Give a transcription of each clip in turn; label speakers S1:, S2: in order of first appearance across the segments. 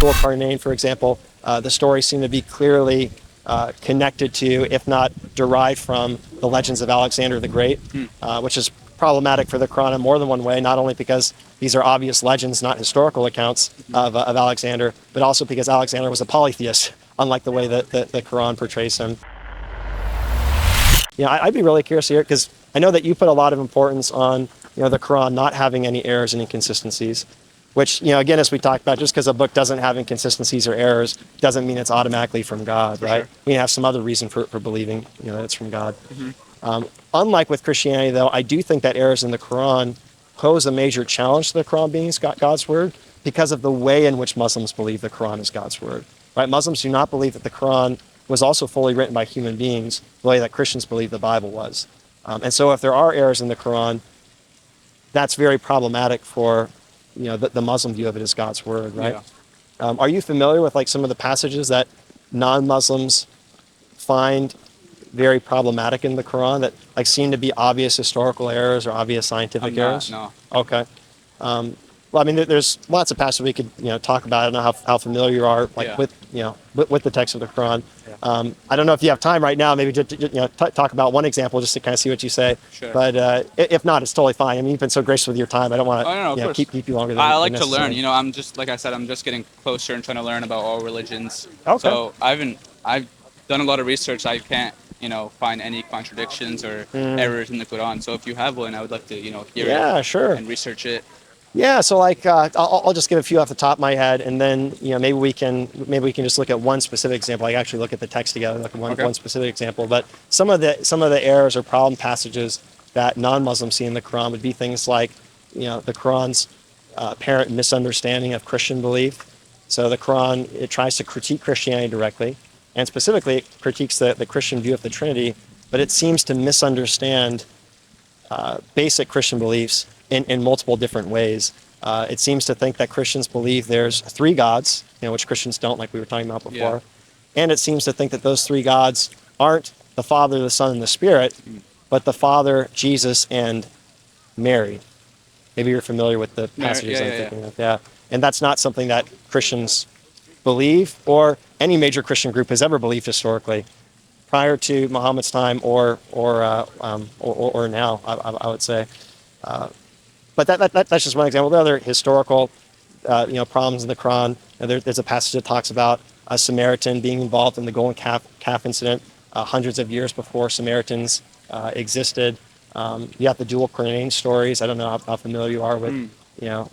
S1: dual carnane, for example, the stories seem to be clearly connected to, if not derived from, the legends of Alexander the Great, which is problematic for the Quran in more than one way, not only because these are obvious legends, not historical accounts of Alexander, but also because Alexander was a polytheist, unlike the way that the Quran portrays him. I'd be really curious here, because I know that you put a lot of importance on the Quran not having any errors and inconsistencies, which, again, as we talked about, just because a book doesn't have inconsistencies or errors doesn't mean it's automatically from God, right? Sure. We have some other reason for believing that it's from God. Unlike with Christianity, though, I do think that errors in the Quran pose a major challenge to the Quran being God's word because of the way in which Muslims believe the Quran is God's word. Right? Muslims do not believe that the Quran was also fully written by human beings the way that Christians believe the Bible was. And so if there are errors in the Quran, that's very problematic for the Muslim view of it as God's word, right? Yeah. Are you familiar with some of the passages that non-Muslims find very problematic in the Quran that seem to be obvious historical errors or obvious scientific errors?
S2: No.
S1: Okay. Well, I mean, there's lots of passages we could talk about. I don't know how familiar you are with the text of the Quran. Yeah. I don't know if you have time right now. Maybe just talk about one example just to kind of see what you say.
S2: Sure.
S1: But if not, it's totally fine. I mean, you've been so gracious with your time. I don't want to keep you longer than
S2: I like to
S1: necessary.
S2: learn. I'm just, like I said, I'm just getting closer and trying to learn about all religions.
S1: Okay.
S2: So I've done a lot of research. I can't find any contradictions or errors in the Quran. So if you have one, I would like to hear it.
S1: Sure.
S2: And research it.
S1: Yeah, so I'll just give a few off the top of my head, and then maybe we can just look at one specific example. Actually look at the text together, look at one specific example. But some of the errors or problem passages that non-Muslims see in the Quran would be things like the Quran's apparent misunderstanding of Christian belief. So the Quran, it tries to critique Christianity directly, and specifically it critiques the Christian view of the Trinity, but it seems to misunderstand basic Christian beliefs in multiple different ways. It seems to think that Christians believe there's three gods, which Christians don't, like we were talking about before. Yeah. And it seems to think that those three gods aren't the Father, the Son, and the Spirit, but the Father, Jesus, and Mary. Maybe you're familiar with the passages I'm thinking of. Yeah. And that's not something that Christians believe, or any major Christian group has ever believed historically, prior to Muhammad's time or now, I would say. But that's just one example. There are other historical problems in the Quran. There's a passage that talks about a Samaritan being involved in the golden calf incident hundreds of years before Samaritans existed. You have the dual carnane stories. I don't know how familiar you are with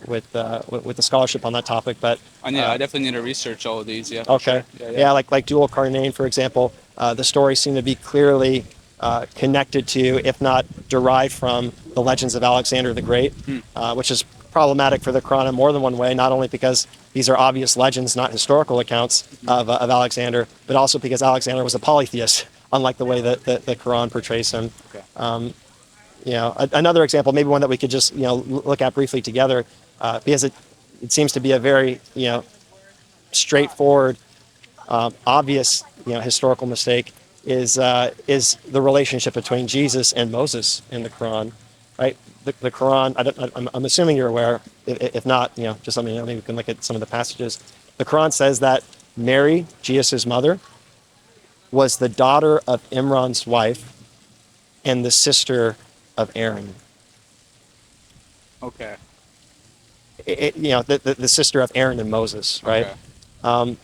S1: with the scholarship on that topic, but
S2: I definitely need to research all of these. Yeah.
S1: Okay. Sure. Yeah, like dual carnane, for example. The stories seem to be clearly connected to, if not derived from, the legends of Alexander the Great, which is problematic for the Quran in more than one way, not only because these are obvious legends, not historical accounts of Alexander, but also because Alexander was a polytheist, unlike the way that the Quran portrays him. Okay. Another example, maybe one that we could just look at briefly together, because it seems to be a very straightforward, obvious historical mistake, is the relationship between Jesus and Moses in the Quran, right? The Quran, I'm assuming you're aware. If not, just let me know. Maybe we can look at some of the passages. The Quran says that Mary, Jesus' mother, was the daughter of Imran's wife and the sister of Aaron.
S2: Okay.
S1: The sister of Aaron and Moses, right? Okay.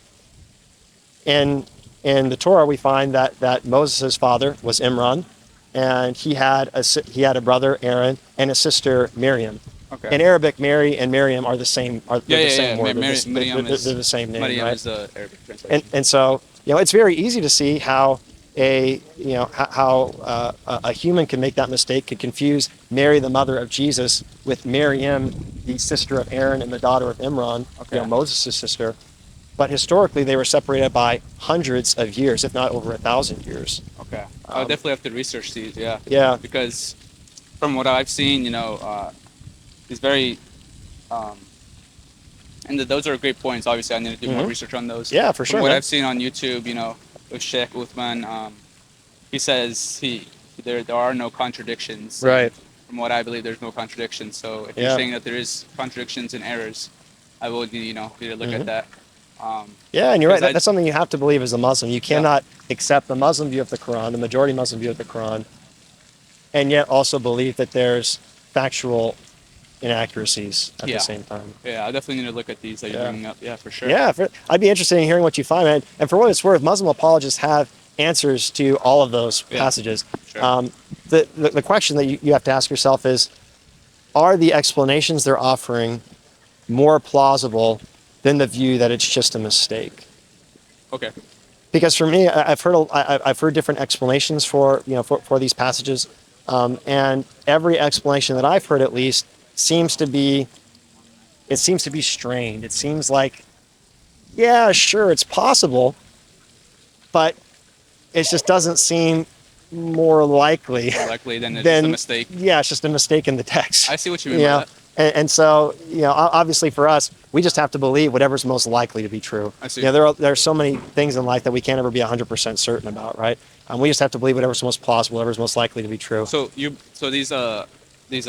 S1: And in the Torah, we find that Moses' father was Imran, and he had a brother Aaron and a sister Miriam. Okay. In Arabic, Mary and Miriam are the same. They're the same word. They're the same name,
S2: Maryam
S1: right?
S2: is the Arabic translation.
S1: And so it's very easy to see how a human can make that mistake, could confuse Mary, the mother of Jesus, with Miriam, the sister of Aaron and the daughter of Imran, Moses' sister. But historically, they were separated by hundreds of years, if not over 1,000 years. Okay.
S2: I'll definitely have to research these, yeah.
S1: Yeah.
S2: Because from what I've seen, it's very, and those are great points. Obviously, I need to do more research on those.
S1: Yeah, for sure.
S2: From what I've seen on YouTube, with Sheikh Uthman, he says there are no contradictions.
S1: Right.
S2: From what I believe, there's no contradictions. So if you're saying that there is contradictions and errors, I will need to look at that.
S1: Yeah, and you're right.
S2: Because
S1: That's something you have to believe as a Muslim. You cannot accept the Muslim view of the Quran, the majority Muslim view of the Quran, and yet also believe that there's factual inaccuracies at the same time.
S2: Yeah, I definitely need to look at these that you're bringing up. Yeah, for sure.
S1: Yeah, I'd be interested in hearing what you find, man. And for what it's worth, Muslim apologists have answers to all of those passages.
S2: Sure.
S1: The question that you have to ask yourself is, are the explanations they're offering more plausible than the view that it's just a mistake?
S2: Okay.
S1: Because for me, I've heard different explanations for these passages, and every explanation that I've heard, at least, seems to be strained. It seems like, yeah, sure, it's possible, but it just doesn't seem more likely.
S2: More likely than it's just a mistake.
S1: Yeah, it's just a mistake in the text.
S2: I see what you mean by that.
S1: And so, obviously for us, we just have to believe whatever's most likely to be true.
S2: I see.
S1: There are so many things in life that we can't ever be 100% certain about, right? We just have to believe whatever's most plausible, whatever's most likely to be true.
S2: So these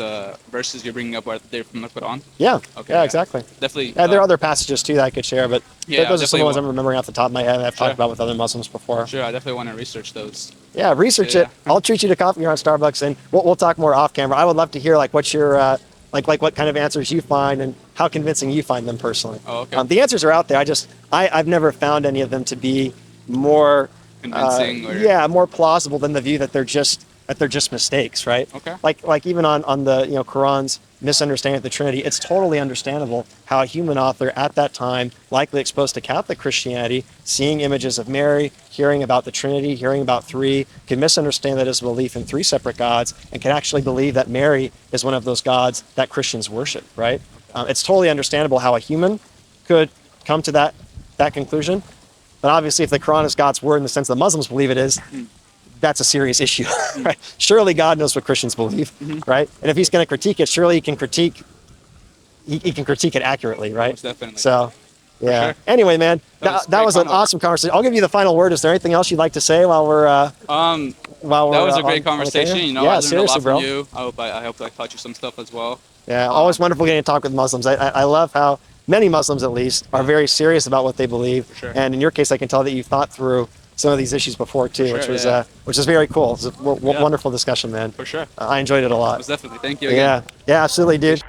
S2: verses you're bringing up, are they from the Quran?
S1: Yeah.
S2: Okay.
S1: Yeah, exactly.
S2: Definitely.
S1: There are other passages too that I could share, but those are some of the ones I'm remembering off the top of my head. I've talked about with other Muslims before.
S2: Sure, I definitely want to research those.
S1: Yeah, research it. I'll treat you to coffee here on Starbucks, and we'll talk more off camera. I would love to hear what's your like what kind of answers you find and how convincing you find them personally.
S2: Oh, okay.
S1: The answers are out there. I've never found any of them to be more
S2: convincing or
S1: more plausible than the view that they're just mistakes, right?
S2: Okay.
S1: Like even on the Quran's misunderstanding of the Trinity, it's totally understandable how a human author at that time, likely exposed to Catholic Christianity, seeing images of Mary, hearing about the Trinity, hearing about three, can misunderstand that as a belief in three separate gods, and can actually believe that Mary is one of those gods that Christians worship, right? It's totally understandable how a human could come to that conclusion. But obviously, if the Quran is God's word in the sense that Muslims believe it is, that's a serious issue, right? Surely God knows what Christians believe, right? And if he's going to critique it, surely he can critique it accurately, right?
S2: Most definitely.
S1: So, yeah.
S2: Sure.
S1: Anyway, man, that was an awesome conversation. I'll give you the final word. Is there anything else you'd like to say while we're
S2: that was a great conversation. I learned a lot from you. I hope I taught you some stuff as well.
S1: Yeah, always wonderful getting to talk with Muslims. I love how many Muslims, at least, are very serious about what they believe.
S2: Sure.
S1: And in your case, I can tell that you've thought through some of these issues before too, which was very cool. It was a wonderful discussion, man.
S2: For sure.
S1: I enjoyed it a lot.
S2: Most definitely. Thank you again.
S1: Yeah, absolutely, dude.